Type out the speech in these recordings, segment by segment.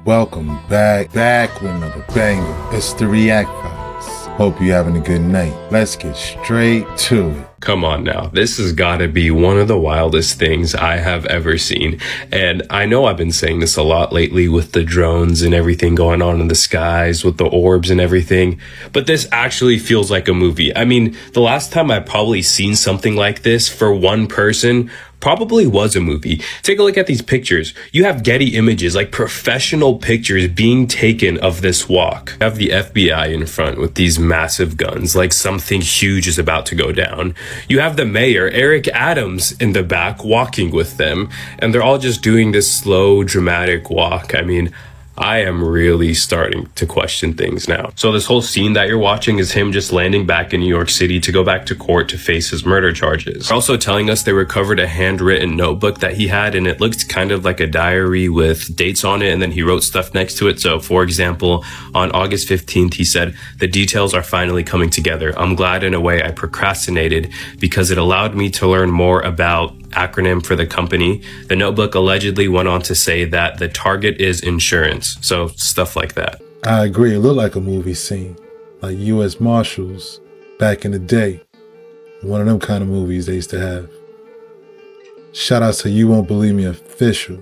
Welcome back with another banger. It's the React Files. Hope you're having a good night. Let's get straight to it. Come on now, this has got to be one of the wildest things I have ever seen. And I know I've been saying this a lot lately with the drones and everything going on in the skies, with the orbs and everything, but this actually feels like a movie. I mean, the last time I probably seen something like this for one person probably was a movie. Take a look at these pictures. You have Getty images, like professional pictures being taken of this walk. You have the FBI in front with these massive guns, like something huge is about to go down. You have the mayor, Eric Adams, in the back walking with them, and they're all just doing this slow, dramatic walk. I mean, I am really starting to question things now. So this whole scene that you're watching is him just landing back in New York City to go back to court to face his murder charges. They're also telling us they recovered a handwritten notebook that he had, and it looked kind of like a diary with dates on it, and then he wrote stuff next to it. So for example, on August 15th, he said, "The details are finally coming together. I'm glad in a way I procrastinated because it allowed me to learn more about acronym for the company." The notebook allegedly went on to say that the target is insurance. So stuff like that. I agree. It looked like a movie scene, like U.S. Marshals back in the day. One of them kind of movies they used to have. Shout out to You Won't Believe Me Official.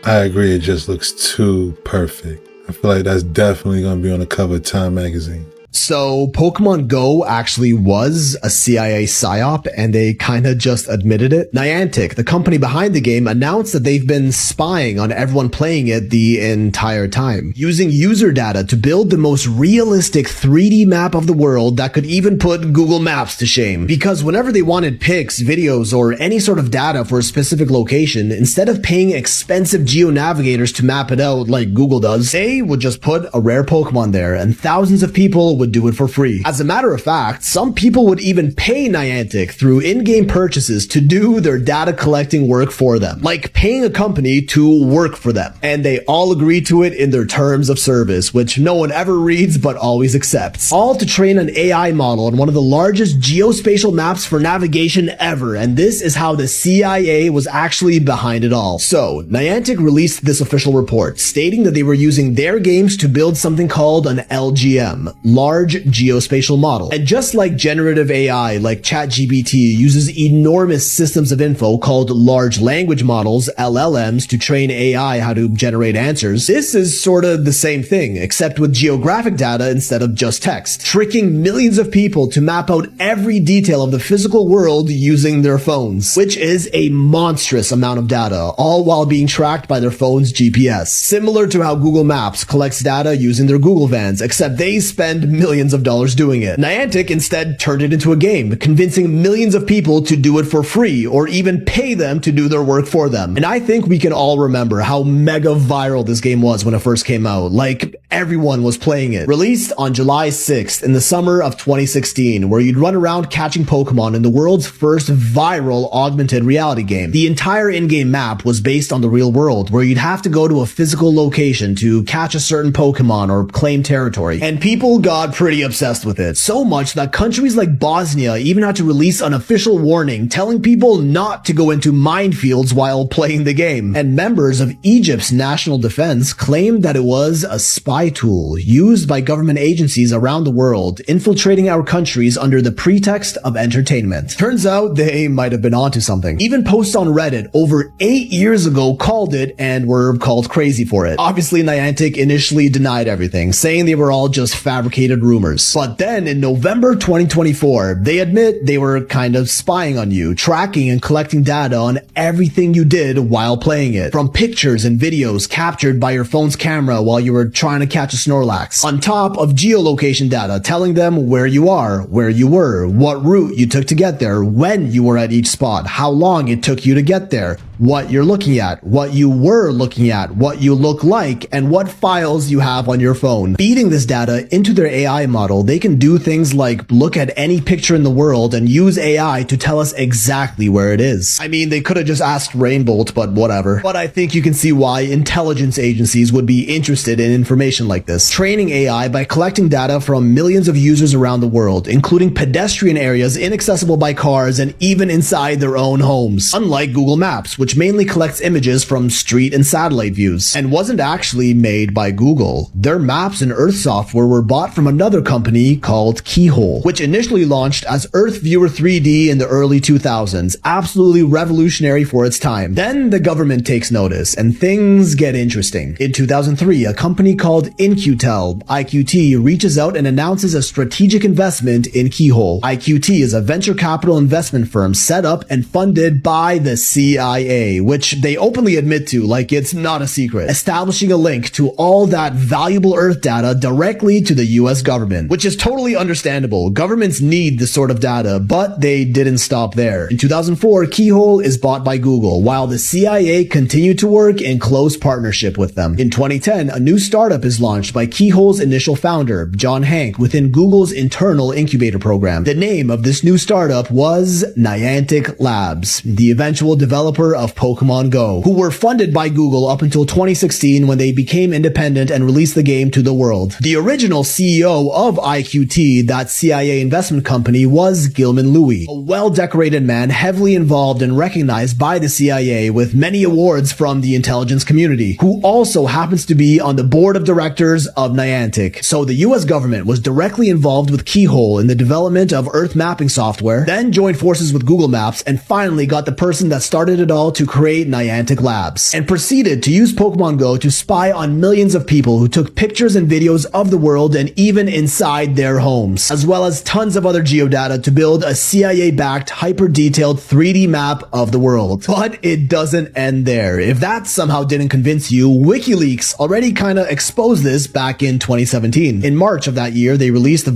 I agree. It just looks too perfect. I feel like that's definitely going to be on the cover of Time magazine. So Pokemon Go actually was a CIA psyop, and they kind of just admitted it. Niantic, the company behind the game, announced that they've been spying on everyone playing it the entire time, using user data to build the most realistic 3D map of the world that could even put Google Maps to shame. Because whenever they wanted pics, videos, or any sort of data for a specific location, instead of paying expensive geo-navigators to map it out like Google does, they would just put a rare Pokemon there, and thousands of people would do it for free. As a matter of fact, some people would even pay Niantic through in-game purchases to do their data collecting work for them, like paying a company to work for them. And they all agreed to it in their terms of service, which no one ever reads but always accepts. All to train an AI model on one of the largest geospatial maps for navigation ever, and this is how the CIA was actually behind it all. So, Niantic released this official report, stating that they were using their games to build something called an LGM, Large Geospatial Model. And just like generative AI like ChatGPT uses enormous systems of info called large language models, LLMs, to train AI how to generate answers, this is sort of the same thing, except with geographic data instead of just text, tricking millions of people to map out every detail of the physical world using their phones, which is a monstrous amount of data, all while being tracked by their phone's GPS. Similar to how Google Maps collects data using their Google vans, except they spend millions of dollars doing it. Niantic instead turned it into a game, convincing millions of people to do it for free or even pay them to do their work for them. And I think we can all remember how mega viral this game was when it first came out. Like, everyone was playing it. Released on July 6th in the summer of 2016, where you'd run around catching Pokemon in the world's first viral augmented reality game. The entire in-game map was based on the real world, where you'd have to go to a physical location to catch a certain Pokemon or claim territory. And people got pretty obsessed with it, so much that countries like Bosnia even had to release an official warning telling people not to go into minefields while playing the game. And members of Egypt's national defense claimed that it was a spy tool used by government agencies around the world, infiltrating our countries under the pretext of entertainment. Turns out they might have been onto something. Even posts on Reddit over 8 years ago called it and were called crazy for it. Obviously, Niantic initially denied everything, saying they were all just fabricated rumors. But then in November 2024, they admit they were kind of spying on you, tracking and collecting data on everything you did while playing it, from pictures and videos captured by your phone's camera while you were trying to catch a Snorlax, on top of geolocation data telling them where you are, where you were, what route you took to get there, when you were at each spot, how long it took you to get there, what you're looking at, what you were looking at, what you look like, and what files you have on your phone. Feeding this data into their AI model, they can do things like look at any picture in the world and use AI to tell us exactly where it is. I mean, they could have just asked Rainbolt, but whatever. But I think you can see why intelligence agencies would be interested in information like this. Training AI by collecting data from millions of users around the world, including pedestrian areas inaccessible by cars and even inside their own homes. Unlike Google Maps, which which mainly collects images from street and satellite views, and wasn't actually made by Google. Their maps and Earth software were bought from another company called Keyhole, which initially launched as Earth Viewer 3D in the early 2000s, absolutely revolutionary for its time. Then the government takes notice, and things get interesting. In 2003, a company called IQT reaches out and announces a strategic investment in Keyhole. IQT is a venture capital investment firm set up and funded by the CIA, which they openly admit to like it's not a secret, establishing a link to all that valuable Earth data directly to the US government, which is totally understandable. Governments need this sort of data, but they didn't stop there. In 2004, Keyhole is bought by Google, while the CIA continued to work in close partnership with them. In 2010, a new startup is launched by Keyhole's initial founder, John Hank, within Google's internal incubator program. The name of this new startup was Niantic Labs, the eventual developer of Pokémon Go, who were funded by Google up until 2016 when they became independent and released the game to the world. The original CEO of IQT, that CIA investment company, was Gilman Louie, a well-decorated man heavily involved and recognized by the CIA with many awards from the intelligence community, who also happens to be on the board of directors of Niantic. So the US government was directly involved with Keyhole in the development of Earth mapping software, then joined forces with Google Maps, and finally got the person that started it all to create Niantic Labs, and proceeded to use Pokemon Go to spy on millions of people who took pictures and videos of the world and even inside their homes, as well as tons of other geodata to build a CIA-backed, hyper-detailed 3D map of the world. But it doesn't end there. If that somehow didn't convince you, WikiLeaks already kinda exposed this back in 2017. In March of that year, they released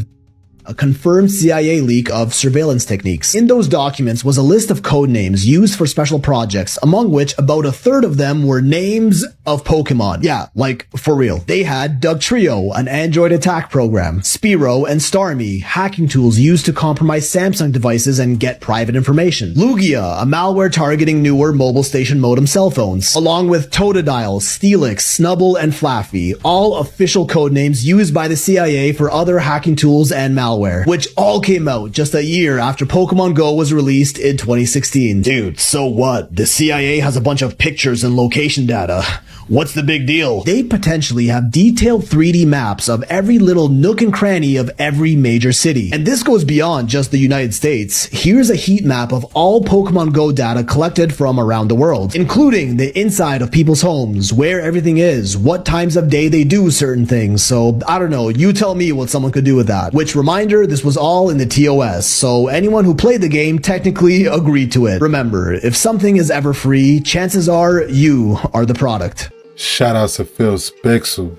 a confirmed CIA leak of surveillance techniques. In those documents was a list of code names used for special projects, among which about a third of them were names of Pokemon. Yeah, like for real. They had Dugtrio, an Android attack program, Spearow and Starmie, hacking tools used to compromise Samsung devices and get private information, Lugia, a malware targeting newer mobile station modem cell phones, along with Totodile, Steelix, Snubble, and Flaffy, all official code names used by the CIA for other hacking tools and malware, which all came out just a year after Pokemon Go was released in 2016. Dude, so what? The CIA has a bunch of pictures and location data. What's the big deal? They potentially have detailed 3D maps of every little nook and cranny of every major city. And this goes beyond just the United States. Here's a heat map of all Pokemon Go data collected from around the world, including the inside of people's homes, where everything is, what times of day they do certain things. So, I don't know, you tell me what someone could do with that. Which, reminder, this was all in the TOS, so anyone who played the game technically agreed to it. Remember, if something is ever free, chances are you are the product. Shout out to Phil Spixel.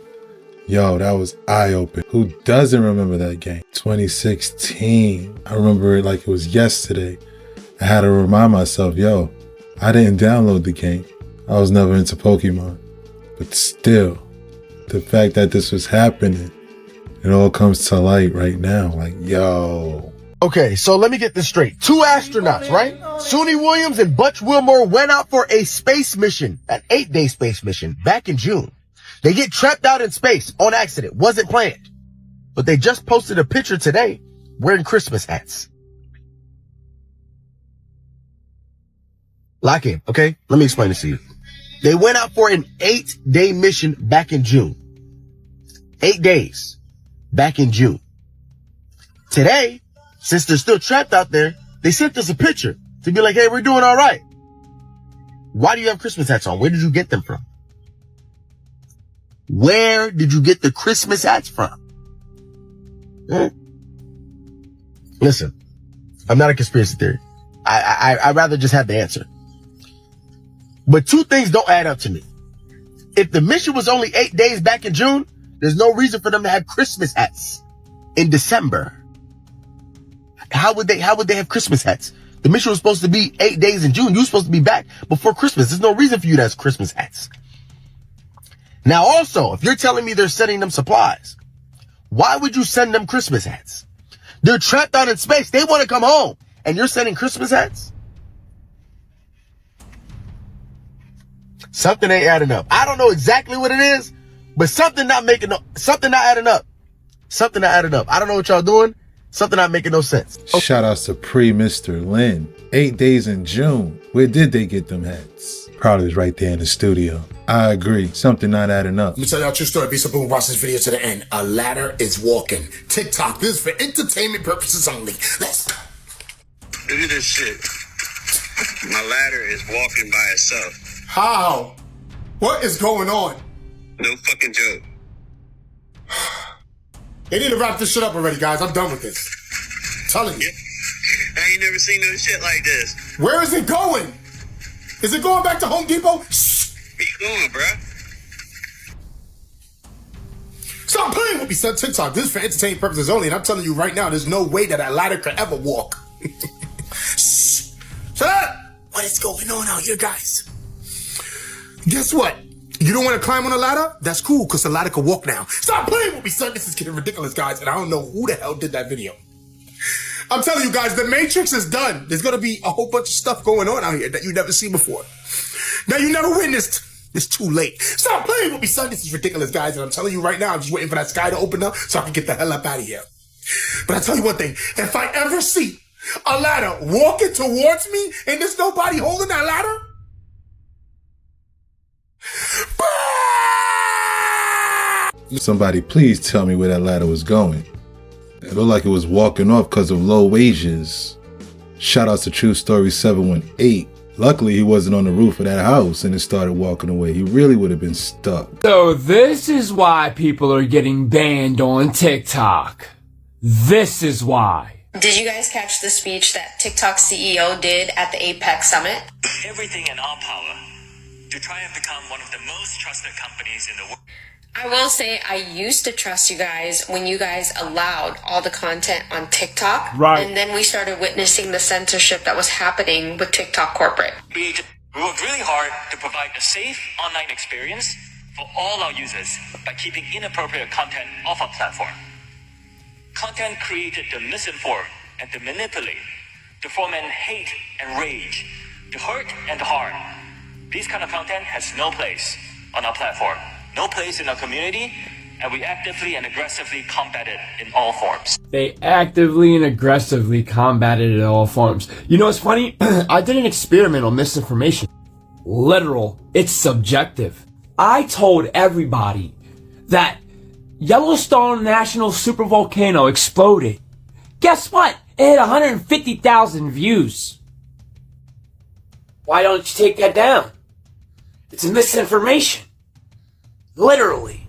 Yo, that was eye-opening. Who doesn't remember that game? 2016. I remember it like it was yesterday. I had to remind myself, yo, I didn't download the game. I was never into Pokemon. But still, the fact that this was happening, it all comes to light right now. Like, yo. Okay, so let me get this straight. 2 astronauts, right? Suni Williams and Butch Wilmore went out for a space mission, an 8-day space mission, back in June. They get trapped out in space on accident. Wasn't planned. But they just posted a picture today wearing Christmas hats. Lock in, okay? Let me explain this to you. They went out for an 8-day mission back in June. 8 days back in June. Today, since they're still trapped out there, they sent us a picture to be like, hey, we're doing all right. Why do you have Christmas hats on? Where did you get them from? Where did you get the Christmas hats from? Listen, I'm not a conspiracy theory. I'd rather just have the answer. But 2 things don't add up to me. If the mission was only 8 days back in June, there's no reason for them to have Christmas hats in December. How would they have Christmas hats? The mission was supposed to be 8 days in June. You were supposed to be back before Christmas. There's no reason for you to have Christmas hats. Now also, if you're telling me they're sending them supplies, why would you send them Christmas hats? They're trapped out in space. They want to come home. And you're sending Christmas hats? Something ain't adding up. I don't know exactly what it is, but something not adding up. Something not adding up. I don't know what y'all doing. Something not making no sense. Shout outs to Mr. Lynn. 8 days in June. Where did they get them hats? probably was right there in the studio. I agree. Something not adding up. Let me tell y'all a true story. Be so boom, watch this video to the end. A ladder is walking. TikTok, this is for entertainment purposes only. Let's go. Look at this shit. My ladder is walking by itself. How? What is going on? No fucking joke. They need to wrap this shit up already, guys. I'm done with this. I'm telling you. I ain't never seen no shit like this. Where is it going? Is it going back to Home Depot? Shh. Where you going, bruh? Stop playing with me, son. TikTok. This is for entertainment purposes only, and I'm telling you right now, there's no way that ladder could ever walk. Shh. Shut up! What is going on out here, guys? Guess what? You don't want to climb on a ladder? That's cool, because the ladder can walk now. Stop playing with me, son. This is getting ridiculous, guys, and I don't know who the hell did that video. I'm telling you guys, the Matrix is done. There's going to be a whole bunch of stuff going on out here that you've never seen before. That you never witnessed. It's too late. Stop playing with me, son. This is ridiculous, guys, and I'm telling you right now, I'm just waiting for that sky to open up so I can get the hell up out of here. But I tell you one thing, if I ever see a ladder walking towards me and there's nobody holding that ladder, Somebody please tell me where that ladder was going. It looked like it was walking off because of low wages. Shout outs to True Story 718. Luckily, he wasn't on the roof of that house and it started walking away. He really would have been stuck. So this is why people are getting banned on TikTok. This is why. Did you guys catch the speech that TikTok CEO did at the APEC summit? Everything in our power to try and become one of the most trusted companies in the world. I will say I used to trust you guys when you guys allowed all the content on TikTok. Right. And then we started witnessing the censorship that was happening with TikTok corporate. We worked really hard to provide a safe online experience for all our users by keeping inappropriate content off our platform. Content created to misinform and to manipulate, to foment hate and rage, to hurt and to harm. This kind of content has no place on our platform, no place in our community, and we actively and aggressively combat it in all forms. They actively and aggressively combat it in all forms. You know what's funny? I did an experiment on misinformation. Literal. It's subjective. I told everybody that Yellowstone National Supervolcano exploded. Guess what? It had 150,000 views. Why don't you take that down? It's misinformation. Literally.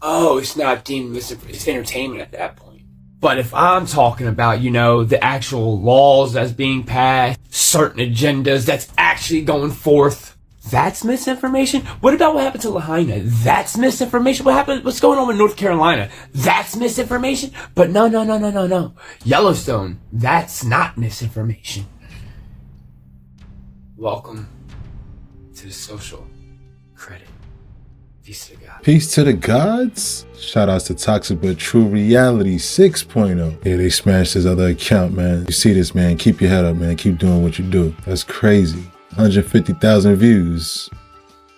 Oh, it's not deemed misinformation. It's entertainment at that point. But if I'm talking about, the actual laws that's being passed, certain agendas that's actually going forth, that's misinformation. What about what happened to Lahaina? That's misinformation. What's going on with North Carolina? That's misinformation. But no. Yellowstone, that's not misinformation. Welcome to the social credit. Peace to the gods. Peace to the gods? Shout outs to Toxic But True Reality 6.0. Yeah, they smashed his other account, man. You see this, man. Keep your head up, man. Keep doing what you do. That's crazy. 150,000 views.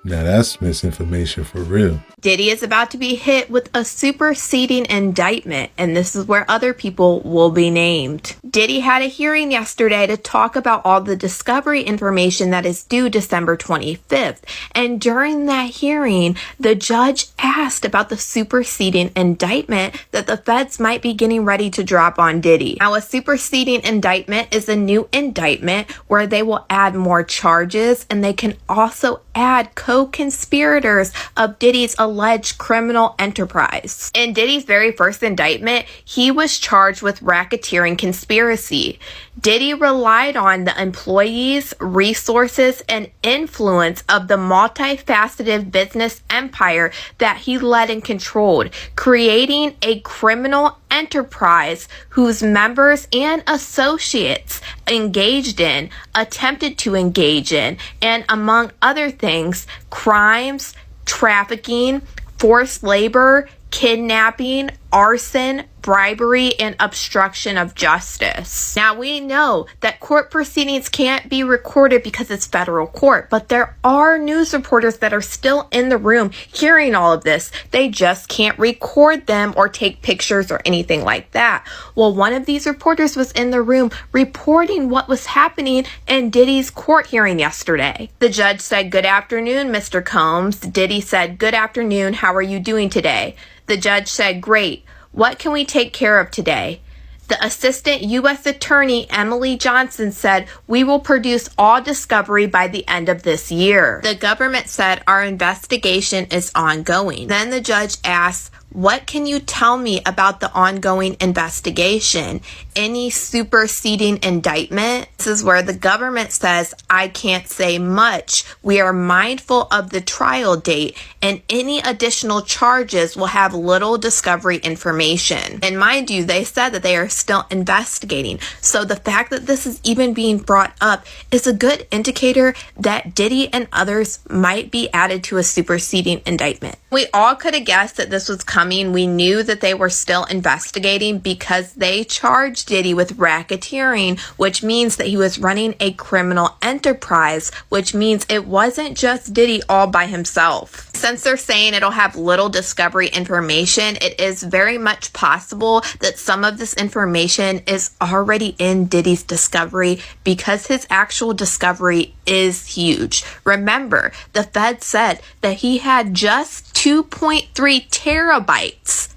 Now that's misinformation for real. Diddy is about to be hit with a superseding indictment, and this is where other people will be named. Diddy had a hearing yesterday to talk about all the discovery information that is due December 25th. And during that hearing, the judge asked about the superseding indictment that the feds might be getting ready to drop on Diddy. Now, a superseding indictment is a new indictment where they will add more charges, and they can also add co-conspirators of Diddy's alleged criminal enterprise. In Diddy's very first indictment, he was charged with racketeering conspiracy. Diddy relied on the employees, resources, and influence of the multifaceted business empire that he led and controlled, creating a criminal enterprise whose members and associates engaged in, attempted to engage in, and among other things, crimes, trafficking, forced labor, kidnapping, arson, bribery and obstruction of justice. Now, we know that court proceedings can't be recorded because it's federal court, but there are news reporters that are still in the room hearing all of this. They just can't record them or take pictures or anything like that. Well, one of these reporters was in the room reporting what was happening in Diddy's court hearing yesterday. The judge said, "Good afternoon, Mr. Combs." Diddy said, "Good afternoon. How are you doing today?" The judge said, "Great. What can we take care of today?" The Assistant U.S. Attorney, Emily Johnson, said, "We will produce all discovery by the end of this year." The government said, "Our investigation is ongoing." Then the judge asked, "What can you tell me about the ongoing investigation? Any superseding indictment?" This is where the government says, "I can't say much. We are mindful of the trial date, and any additional charges will have little discovery information." And mind you, they said that they are still investigating. So the fact that this is even being brought up is a good indicator that Diddy and others might be added to a superseding indictment. We all could have guessed that this was coming. We knew that they were still investigating because they charged Diddy with racketeering, which means that he was running a criminal enterprise, which means it wasn't just Diddy all by himself. Since they're saying it'll have little discovery information, it is very much possible that some of this information is already in Diddy's discovery because his actual discovery is huge. Remember, the Fed said that he had just 2.3 terabytes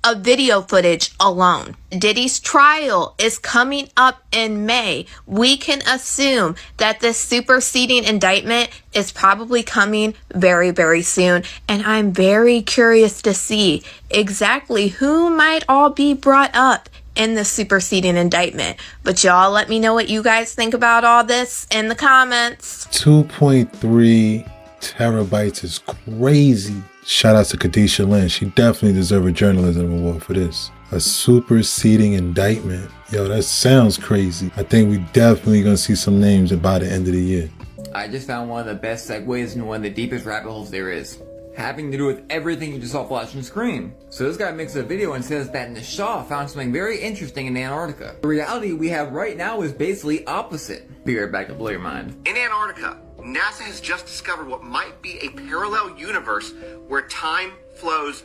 of video footage alone. Diddy's trial is coming up in May. We can assume that this superseding indictment is probably coming very, very soon. And I'm very curious to see exactly who might all be brought up in the superseding indictment. But y'all let me know what you guys think about all this in the comments. 2.3 terabytes is crazy. Shout out to Khadisha Lynn. She definitely deserves a journalism award for this. A superseding indictment. Yo, that sounds crazy. I think we definitely gonna see some names by the end of the year. I just found one of the best segues into one of the deepest rabbit holes there is, having to do with everything you just saw flash on screen. So this guy makes a video and says that the Shah found something very interesting in Antarctica. The reality we have right now is basically opposite. Be right back to blow your mind. In Antarctica, NASA has just discovered what might be a parallel universe where time flows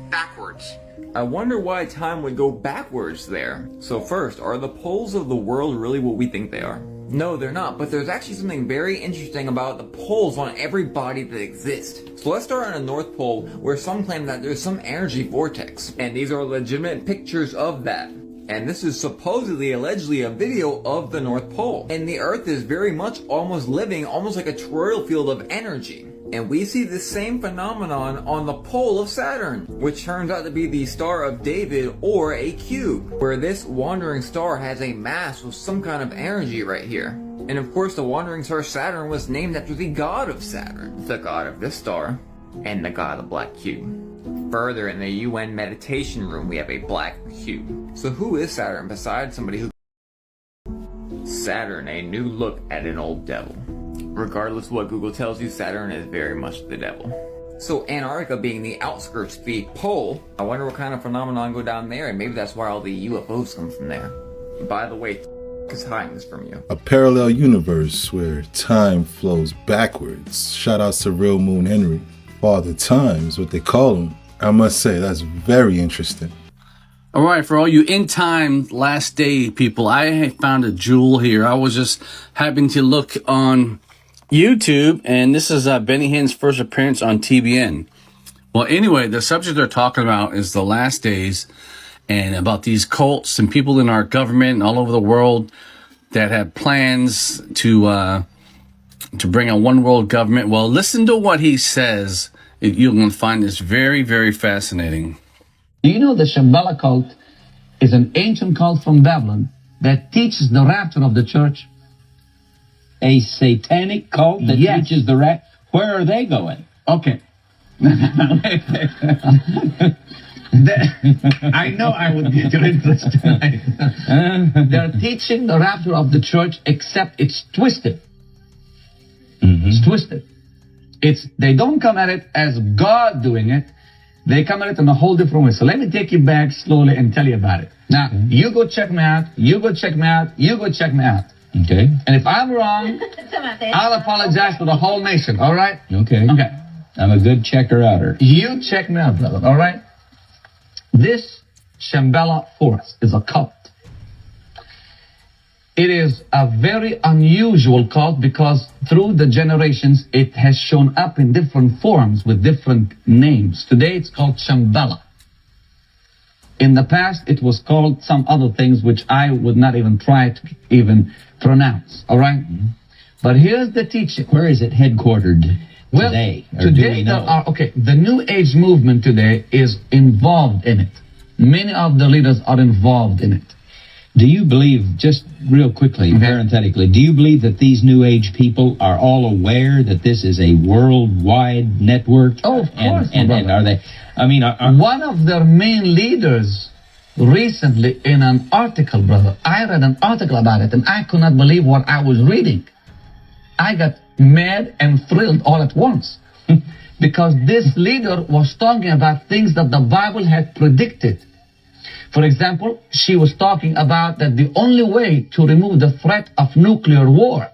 backwards. I wonder why time would go backwards there. So first, are the poles of the world really what we think they are? No, they're not, but there's actually something very interesting about the poles on every body that exists. So let's start on the North Pole, where some claim that there's some energy vortex, and these are legitimate pictures of that. And this is supposedly, allegedly, a video of the North Pole. And the Earth is very much almost living, almost like a toroidal field of energy. And we see the same phenomenon on the pole of Saturn, which turns out to be the Star of David, or a cube, where this wandering star has a mass with some kind of energy right here. And of course, the wandering star Saturn was named after the god of Saturn, the god of this star, and the god of the black cube. Further, in the UN meditation room, we have a black cube. So who is Saturn besides somebody who... Saturn, a new look at an old devil. Regardless of what Google tells you, Saturn is very much the devil. So Antarctica being the outskirts, the pole, I wonder what kind of phenomenon go down there, and maybe that's why all the UFOs come from there. By the way, is hiding this from you. A parallel universe where time flows backwards. Shout outs to Real Moon Henry. Father Time is what they call him. I must say, that's very interesting. All right, for all you in time last day people, I found a jewel here. I was just having to look on YouTube, and this is Benny Hinn's first appearance on TBN. Well, anyway, the subject they're talking about is the last days and about these cults and people in our government and all over the world that have plans to bring a one world government. Well, listen to what he says. You're going to find this very, very fascinating. Do you know the Shambhala cult is an ancient cult from Babylon that teaches the rapture of the church? A satanic cult that teaches the rapture? Where are they going? Okay. I know I would get your interest. They're teaching the rapture of the church, except it's twisted. It's twisted. They don't come at it as God doing it. They come at it in a whole different way. So let me take you back slowly and tell you about it. Now, you go check me out, you go check me out, you go check me out. Okay. And if I'm wrong, I'll apologize to the whole nation, all right? Okay. Okay. I'm a good checker-outer. You check me out, brother, all right? This Shambhala force is a cult. It is a very unusual cult because through the generations, it has shown up in different forms with different names. Today, it's called Shambhala. In the past, it was called some other things which I would not even try to even pronounce, all right? But here's the teaching. Where is it headquartered today? Or do we know? The New Age movement today is involved in it. Many of the leaders are involved in it. Do you believe, just real quickly, parenthetically, do you believe that these New Age people are all aware that this is a worldwide network? Oh, of course. And are they, I mean, one of their main leaders recently in an article, brother, I read an article about it and I could not believe what I was reading. I got mad and thrilled all at once because this leader was talking about things that the Bible had predicted. For example, she was talking about that the only way to remove the threat of nuclear war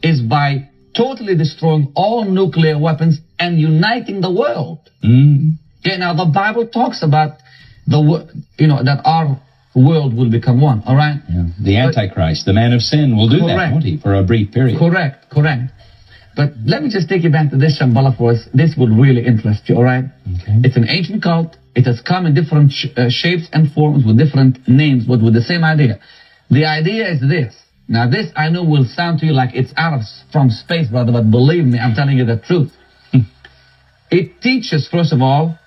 is by totally destroying all nuclear weapons and uniting the world. Okay, now the Bible talks about that our world will become one, all right? Yeah. The Antichrist, the man of sin, will do that, won't he, for a brief period? Correct. But let me just take you back to this Shambhala force. This would really interest you, all right? Okay. It's an ancient cult. It has come in different shapes and forms with different names, but with the same idea. The idea is this. Now, this I know will sound to you like it's from space, brother, but believe me, I'm telling you the truth. It teaches, first of all,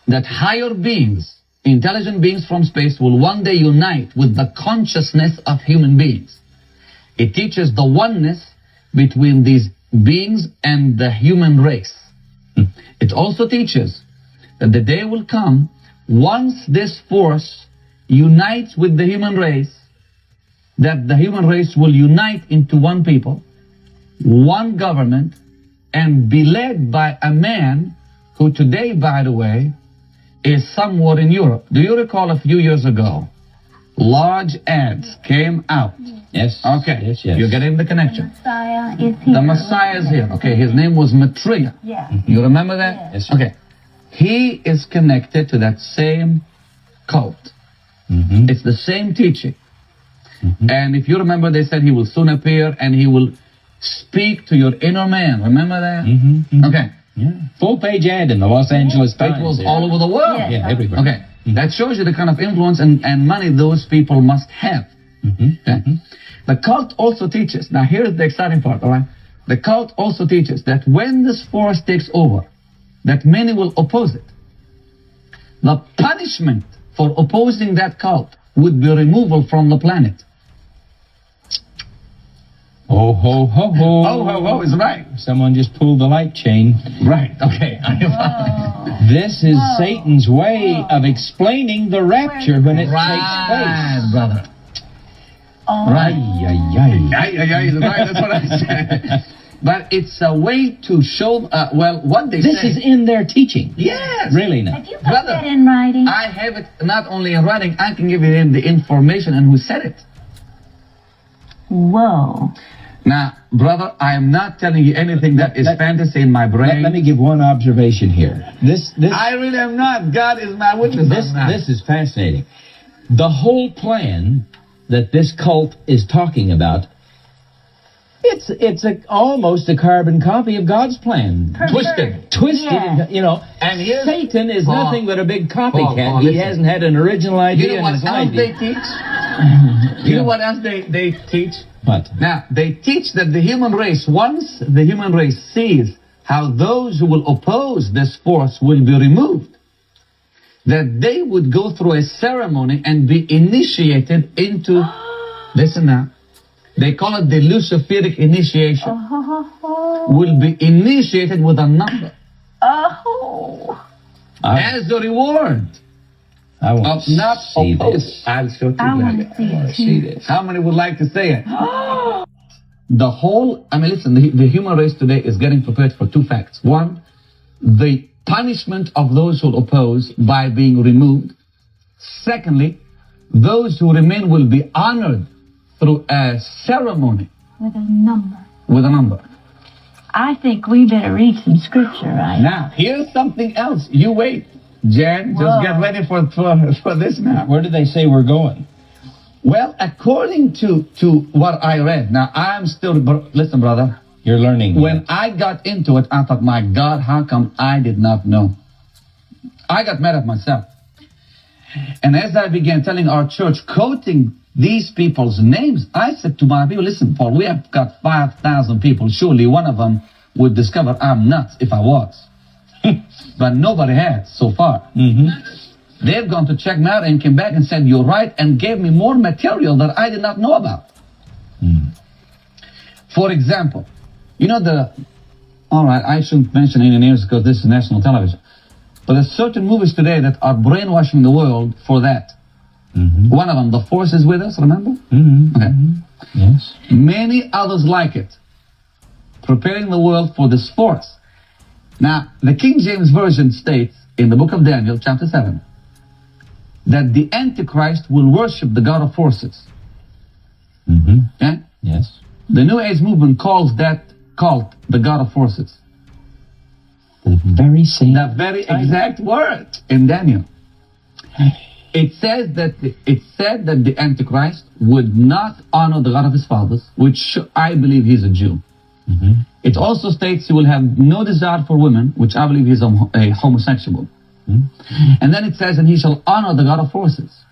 that higher beings, intelligent beings from space, will one day unite with the consciousness of human beings. It teaches the oneness between these beings and the human race. It also teaches that the day will come once this force unites with the human race, that the human race will unite into one people, one government, and be led by a man who today, by the way, is somewhere in Europe. Do you recall a few years ago, large ads came out? Yes. Okay. Yes. You're getting the connection. Messiah is here. The Messiah is here. Okay, his name was Maitreya. Yeah. You remember that? Yes. Okay. He is connected to that same cult. It's the same teaching. And if you remember, they said he will soon appear and he will speak to your inner man. Remember that? Okay. Yeah. Full-page ad in the Los Angeles Times. It was all over the world. Yeah, everywhere. Okay. That shows you the kind of influence and money those people must have. Okay. The cult also teaches, now here's the exciting part, all right? The cult also teaches that when this force takes over, that many will oppose it. The punishment for opposing that cult would be removal from the planet. Oh, ho, ho, ho. Oh, ho, ho is right. Someone just pulled the light chain. Right, okay. This is Satan's way of explaining the rapture when it takes place. Brother. Right. That's what I said. But it's a way to show, what they say. This is in their teaching. Yes. Really now. Have you got that in writing? I have it not only in writing, I can give you the information and who said it. Whoa. Now, brother, I am not telling you anything that is fantasy in my brain. Let me give one observation here. This I really am not. God is my witness. This is fascinating. The whole plan that this cult is talking about, it's almost a carbon copy of God's plan. Twisted, Yeah. you know. And here's, Satan is Paul, nothing but a big copycat. Paul, he listen. hasn't had an original idea You know in what his else life. they teach? You know what else they teach? What? Now, they teach that the human race, once the human race sees how those who will oppose this force will be removed, that they would go through a ceremony and be initiated into, listen now, they call it the Luciferic initiation, will be initiated with a number as a reward. I want of not see opposed. this. I'll show you I want later. to see it See too. this. How many would like to say it? The whole, I mean, listen, the human race today is getting prepared for two facts. One, the punishment of those who oppose by being removed. Secondly, those who remain will be honored through a ceremony. With a number. With a number. I think we better read some scripture, right? Now, here's something else. You wait, Jan. Just get ready for this now. Where did they say we're going? Well, according to what I read, now I'm still, listen, brother. You're learning. When I got into it, I thought, my God, how come I did not know? I got mad at myself. And as I began telling our church, quoting these people's names, I said to my people, listen, Paul, we have got 5,000 people. Surely one of them would discover I'm nuts if I was. But nobody has so far. Mm-hmm. They've gone to check me out and came back and said, you're right, and gave me more material that I did not know about. Mm. For example, you know all right, I shouldn't mention any names because this is national television. But there's certain movies today that are brainwashing the world for that. Mm-hmm. One of them, The Force is With Us, remember? Mm-hmm. Okay. Mm-hmm. Yes. Many others like it. Preparing the world for this force. Now, the King James Version states in the book of Daniel, chapter 7, that the Antichrist will worship the God of forces. Mm-hmm. Okay? Yes. The New Age movement calls that cult the God of forces. The very same. The very exact word in Daniel. It said that the Antichrist would not honor the God of his fathers, which I believe he's a Jew. Mm-hmm. It also states he will have no desire for women, which I believe he's a homosexual. Mm-hmm. And then it says, and he shall honor the God of forces.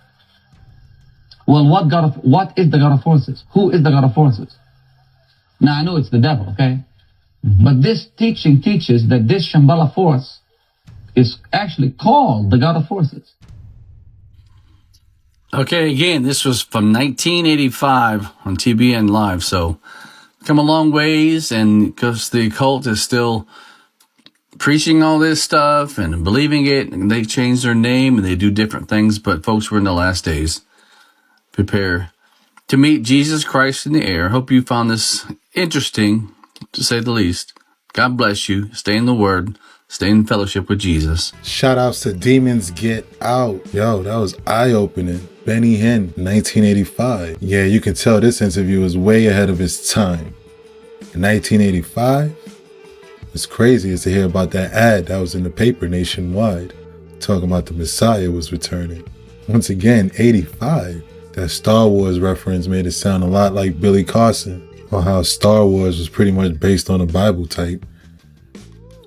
Well, what is the God of forces? Who is the God of forces? Now, I know it's the devil, okay? Mm-hmm. But this teaching teaches that this Shambhala force is actually called the God of forces. Okay, again, this was from 1985 on TBN Live, so come a long ways, and because the cult is still preaching all this stuff and believing it, and they change their name and they do different things, but folks, we're in the last days. Prepare to meet Jesus Christ in the air. Hope you found this interesting, to say the least. God bless you. Stay in the Word. Stay in fellowship with Jesus. Shout outs to Demons Get Out. Yo, that was eye-opening. Benny Hinn, 1985. Yeah, you can tell this interview is way ahead of its time. In 1985, what's crazy is to hear about that ad that was in the paper nationwide, talking about the Messiah was returning. Once again, 85. That Star Wars reference made it sound a lot like Billy Carson, or how Star Wars was pretty much based on a Bible type.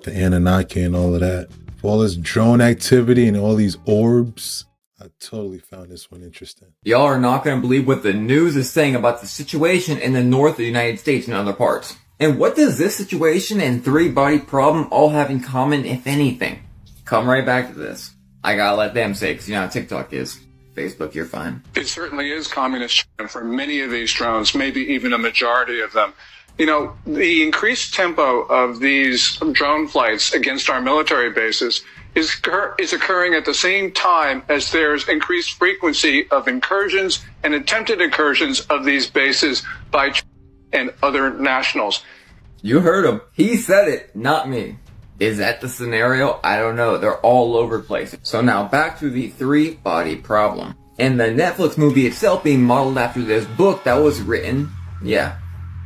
The Anunnaki and all of that. For all this drone activity and all these orbs, I totally found this one interesting. Y'all are not going to believe what the news is saying about the situation in the north of the United States and other parts. And what does this situation and three-body problem all have in common, if anything? Come right back to this. I gotta let them say, because you know how TikTok is. Facebook, you're fine. It certainly is communist for many of these drones, maybe even a majority of them. You know, the increased tempo of these drone flights against our military bases is occurring at the same time as there's increased frequency of incursions and attempted incursions of these bases by and other nationals. You heard him. He said it, not me. Is that the scenario? I don't know. They're all over the place. So now back to the three-body problem. And the Netflix movie itself being modeled after this book that was written, yeah.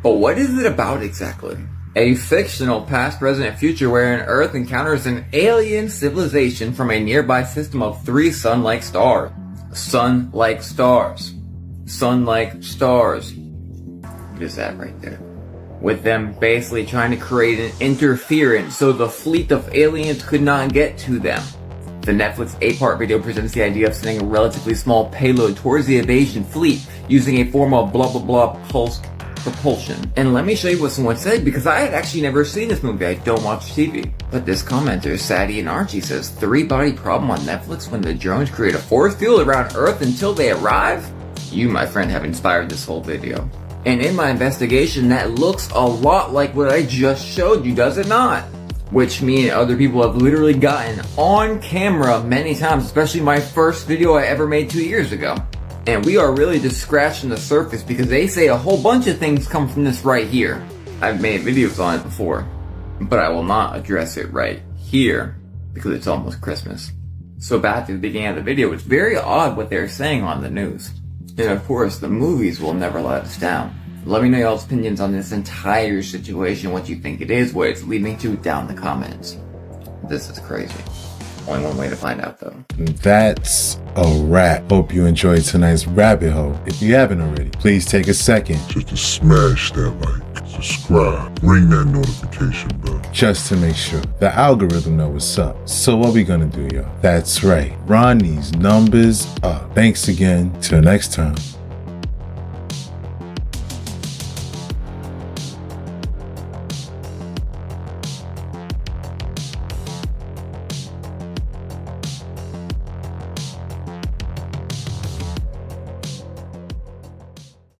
But what is it about exactly? A fictional past, present, and future wherein Earth encounters an alien civilization from a nearby system of 3 sun-like stars. Sun-like stars. Sun-like stars. Just that right there. With them basically trying to create an interference so the fleet of aliens could not get to them. The Netflix 8-part video presents the idea of sending a relatively small payload towards the invasion fleet using a form of blah blah blah pulse propulsion. And let me show you what someone said, because I had actually never seen this movie. I don't watch TV. But this commenter, Sadie and Archie, says, three-body problem on Netflix when the drones create a force field around Earth until they arrive? You, my friend, have inspired this whole video. And in my investigation, that looks a lot like what I just showed you, does it not? Which me and other people have literally gotten on camera many times, especially my first video I ever made 2 years ago. And we are really just scratching the surface because they say a whole bunch of things come from this right here. I've made videos on it before, but I will not address it right here. because it's almost Christmas. So back to the beginning of the video, it's very odd what they're saying on the news. And of course, the movies will never let us down. Let me know y'all's opinions on this entire situation, what you think it is, what it's leading to down in the comments. This is crazy. Only one way to find out though. That's a wrap. Hope you enjoyed tonight's rabbit hole. If you haven't already, please take a second just to smash that like, subscribe, ring that notification bell, just to make sure the algorithm knows what's up. So what we gonna do, y'all? That's right, run these numbers up. Thanks again. Till next time.